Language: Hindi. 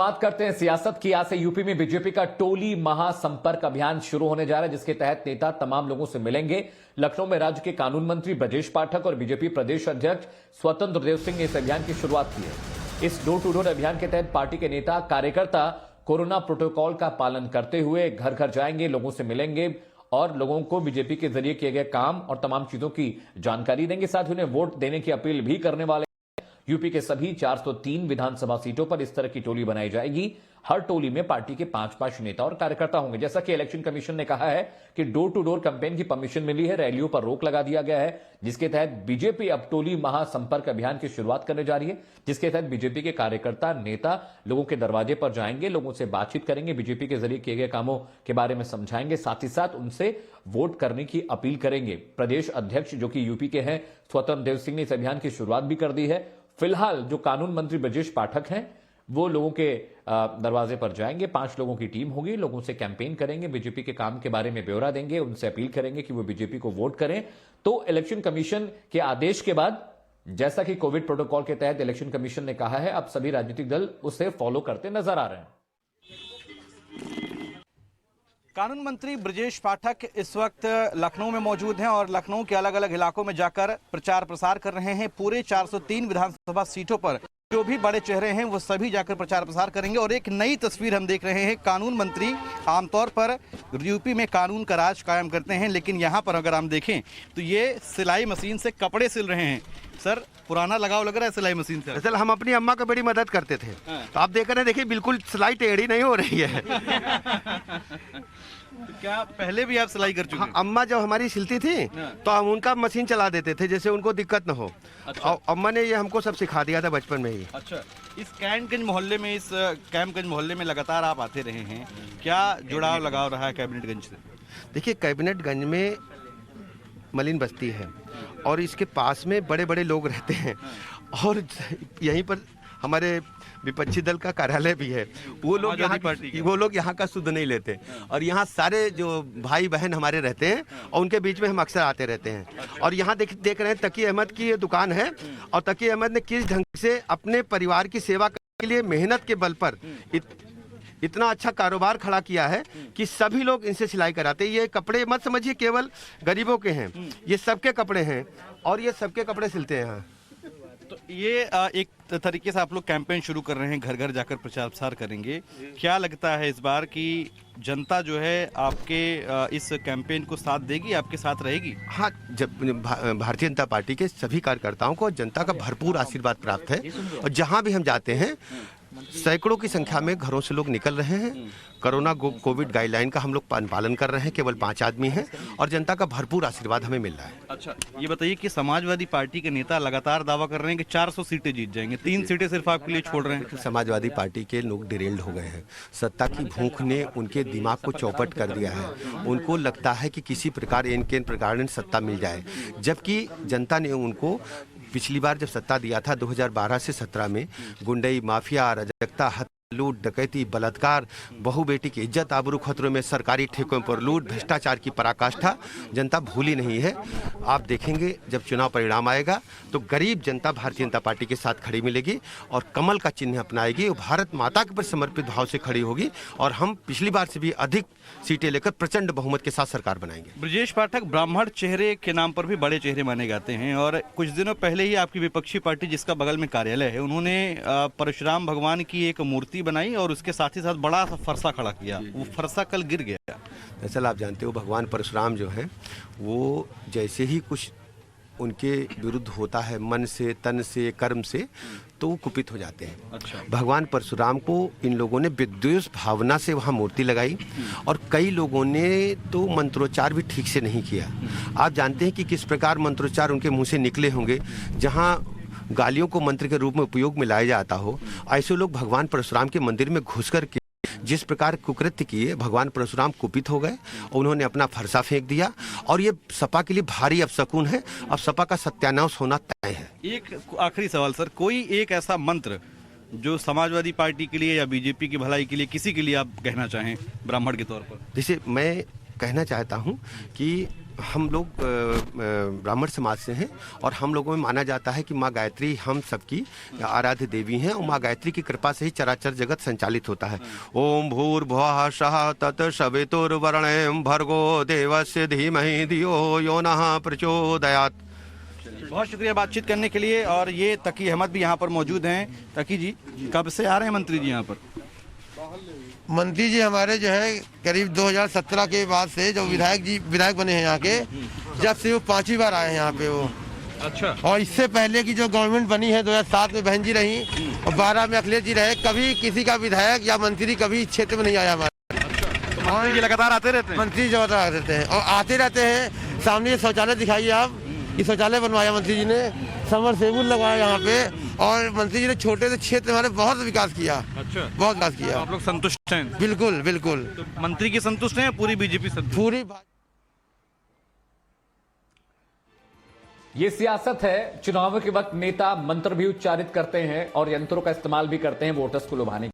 बात करते हैं सियासत की। आज से यूपी में बीजेपी का टोली महासंपर्क अभियान शुरू होने जा रहा है, जिसके तहत नेता तमाम लोगों से मिलेंगे। लखनऊ में राज्य के कानून मंत्री ब्रजेश पाठक और बीजेपी प्रदेश अध्यक्ष स्वतंत्र देव सिंह ने इस अभियान की शुरुआत की है। इस डोर टू डोर अभियान के तहत पार्टी के नेता कार्यकर्ता कोरोना प्रोटोकॉल का पालन करते हुए घर घर जाएंगे, लोगों से मिलेंगे और लोगों को बीजेपी के जरिए किए गए काम और तमाम चीजों की जानकारी देंगे। साथ ही उन्हें वोट देने की अपील भी करने वाले। यूपी के सभी 403 विधानसभा सीटों पर इस तरह की टोली बनाई जाएगी। हर टोली में पार्टी के 5-5 नेता और कार्यकर्ता होंगे। जैसा कि इलेक्शन कमीशन ने कहा है कि डोर टू डोर कैंपेन की परमिशन मिली है, रैलियों पर रोक लगा दिया गया है, जिसके तहत बीजेपी अब टोली महासंपर्क अभियान की शुरुआत करने जा रही है, जिसके तहत बीजेपी के कार्यकर्ता नेता लोगों के दरवाजे पर जाएंगे, लोगों से बातचीत करेंगे, बीजेपी के जरिए किए गए कामों के बारे में समझाएंगे, साथ ही साथ उनसे वोट करने की अपील करेंगे। प्रदेश अध्यक्ष जो कि यूपी के हैं स्वतंत्र देव सिंह ने इस अभियान की शुरुआत भी कर दी है। फिलहाल जो कानून मंत्री ब्रजेश पाठक हैं वो लोगों के दरवाजे पर जाएंगे। 5 लोगों की टीम होगी, लोगों से कैंपेन करेंगे, बीजेपी के काम के बारे में ब्यौरा देंगे, उनसे अपील करेंगे कि वो बीजेपी को वोट करें। तो इलेक्शन कमीशन के आदेश के बाद, जैसा कि कोविड प्रोटोकॉल के तहत इलेक्शन कमीशन ने कहा है, अब सभी राजनीतिक दल उसे फॉलो करते नजर आ रहे हैं। कानून मंत्री ब्रजेश पाठक इस वक्त लखनऊ में मौजूद हैं और लखनऊ के अलग अलग इलाकों में जाकर प्रचार प्रसार कर रहे हैं। पूरे 403 विधानसभा सीटों पर जो भी बड़े चेहरे हैं वो सभी जाकर प्रचार प्रसार करेंगे। और एक नई तस्वीर हम देख रहे हैं। कानून मंत्री आमतौर पर यूपी में कानून का राज कायम करते हैं, लेकिन यहाँ पर अगर हम देखें तो ये सिलाई मशीन से कपड़े सिल रहे हैं। सर, पुराना लगाव लग रहा है सिलाई मशीन से। असल हम अपनी अम्मा को बड़ी मदद करते थे। तो आप देख रहे हैं, देखिए बिल्कुल सिलाई टेढ़ी नहीं हो रही है। तो क्या पहले भी आप सिलाई कर चुके हैं? अम्मा जब हमारी सिलती थी तो हम उनका मशीन चला देते थे, जैसे उनको दिक्कत न हो। अच्छा। और अम्मा ने ये हमको सब सिखा दिया था बचपन में ही। अच्छा, इस कैंटगंज मोहल्ले में, इस कैंपगंज मोहल्ले में लगातार आप आते रहे हैं, क्या जुड़ाव लगाव रहा है कैबिनेटगंज से? देखिए, कैबिनेटगंज में मलिन बस्ती है और इसके पास में बड़े बड़े लोग रहते हैं और यहीं पर हमारे विपक्षी दल का कार्यालय भी है। वो लोग यहाँ का शुद्ध नहीं लेते और यहाँ सारे जो भाई बहन हमारे रहते हैं और उनके बीच में हम अक्सर आते रहते हैं। और यहाँ देख रहे हैं तकी अहमद की ये दुकान है और तकी अहमद ने किस ढंग से अपने परिवार की सेवा करने के लिए मेहनत के बल पर इतना अच्छा कारोबार खड़ा किया है कि सभी लोग इनसे सिलाई कराते हैं। ये कपड़े मत समझिए केवल गरीबों के हैं, ये सबके कपड़े हैं और ये सबके कपड़े सिलते हैं यहाँ। तो ये एक तरीके से आप लोग कैंपेन शुरू कर रहे हैं, घर घर जाकर प्रचार प्रसार करेंगे। क्या लगता है इस बार कि जनता जो है आपके इस कैंपेन को साथ देगी, आपके साथ रहेगी? हाँ, जब भारतीय जनता पार्टी के सभी कार्यकर्ताओं को जनता का भरपूर आशीर्वाद प्राप्त है और जहाँ भी हम जाते हैं सैकड़ों की संख्या में घरों से लोग निकल रहे हैं। कोरोना कोविड गाइडलाइन का हम लोग पालन कर रहे हैं, केवल 5 आदमी हैं और जनता का भरपूर आशीर्वाद हमें मिल रहा है। अच्छा, ये बताइए कि समाजवादी पार्टी के नेता लगातार दावा कर रहे हैं कि 400 सीटें जीत जाएंगे, 3 सीटें सिर्फ आपके लिए छोड़ रहे हैं। समाजवादी पार्टी के लोग डिरेल्ड हो गए हैं। सत्ता की भूख ने उनके दिमाग को चौपट कर दिया है। उनको लगता है कि किसी प्रकार इनके प्रकार सत्ता मिल जाए, जबकि जनता ने उनको पिछली बार जब सत्ता दिया था 2012 से 17 में गुंडई, माफिया, अराजकता, लूट, डकैती, बलात्कार, बहू बेटी की इज्जत आबरू खतरों में, सरकारी ठेकों पर लूट, भ्रष्टाचार की पराकाष्ठा जनता भूली नहीं है। आप देखेंगे जब चुनाव परिणाम आएगा तो गरीब जनता भारतीय जनता पार्टी के साथ खड़ी मिलेगी और कमल का चिन्ह अपनाएगी और भारत माता के पर समर्पित भाव से खड़ी होगी और हम पिछली बार से भी अधिक सीटें लेकर प्रचंड बहुमत के साथ सरकार बनाएंगे। ब्रजेश पाठक ब्राह्मण चेहरे के नाम पर भी बड़े चेहरे माने जाते हैं और कुछ दिनों पहले ही आपकी विपक्षी पार्टी जिसका बगल में कार्यालय है, उन्होंने परशुराम भगवान की एक मूर्ति बनाई और उसके साथ ही साथ बड़ा सा फरसा खड़ा किया। वो फरसा कल गिर गया। दरअसल आप जानते हो भगवान परशुराम जो हैं वो जैसे ही कुछ उनके विरुद्ध होता है मन से, तन से, कर्म से, तो वो कुपित हो जाते हैं। अच्छा। भगवान परशुराम को इन लोगों ने विद्वेष भावना से वहाँ मूर्ति लगाई और कई लोगों ने तो मंत्रोच्चार भी ठीक से नहीं किया। आप जानते हैं कि किस प्रकार मंत्रोच्चार उनके मुँह से निकले होंगे। जहाँ गालियों को मंत्र के रूप में उपयोग में लाया जाता हो, ऐसे लोग भगवान परशुराम के मंदिर में घुस कर के जिस प्रकार कुकृत्य किए, भगवान परशुराम कुपित हो गए और उन्होंने अपना फरसा फेंक दिया और ये सपा के लिए भारी अपशकुन है। अब सपा का सत्यानाश होना तय है। एक आखिरी सवाल सर, कोई एक ऐसा मंत्र जो समाजवादी पार्टी के लिए या बीजेपी की भलाई के लिए, किसी के लिए आप कहना चाहें ब्राह्मण के तौर पर? जैसे मैं कहना चाहता हूँ कि हम लोग ब्राह्मण समाज से हैं और हम लोगों में माना जाता है कि माँ गायत्री हम सबकी आराध्य देवी हैं और माँ गायत्री की कृपा से ही चराचर जगत संचालित होता है। ओम भूर्भुवः स्वः तत्सवितुर्वरेण्यं भर्गो देवस्य धीमहि धियो यो नः प्रचोदयात्। बहुत शुक्रिया बातचीत करने के लिए। और ये तकी अहमद भी यहाँ पर मौजूद हैं। तकी जी, कब से आ रहे हैं मंत्री जी यहाँ पर? मंत्री जी हमारे जो है करीब 2017 के बाद से जो विधायक बने हैं यहाँ के, जब से वो 5वीं बार आए हैं यहाँ पे वो। अच्छा। और इससे पहले की जो गवर्नमेंट बनी है 2007 में बहन जी रही और 12 में अखिलेश जी रहे, कभी किसी का विधायक या मंत्री कभी क्षेत्र में नहीं आया हमारा। तो मंत्री जी लगातार आते रहते हैं? मंत्री जी लगातार रहते हैं और आते रहते हैं। सामने ये शौचालय दिखाइए आप, ये शौचालय बनवाया मंत्री जी ने, समरसेबुल लगाया यहाँ पे, और मंत्री जी ने छोटे से क्षेत्र हमारे बहुत विकास किया। अच्छा। बहुत विकास किया। तो आप लोग संतुष्ट हैं? बिल्कुल बिल्कुल। तो मंत्री की संतुष्ट हैं, पूरी बीजेपी संतुष्ट? पूरी ये सियासत है। चुनाव के वक्त नेता मंत्र भी उच्चारित करते हैं और यंत्रों का इस्तेमाल भी करते हैं वोटर्स को लुभाने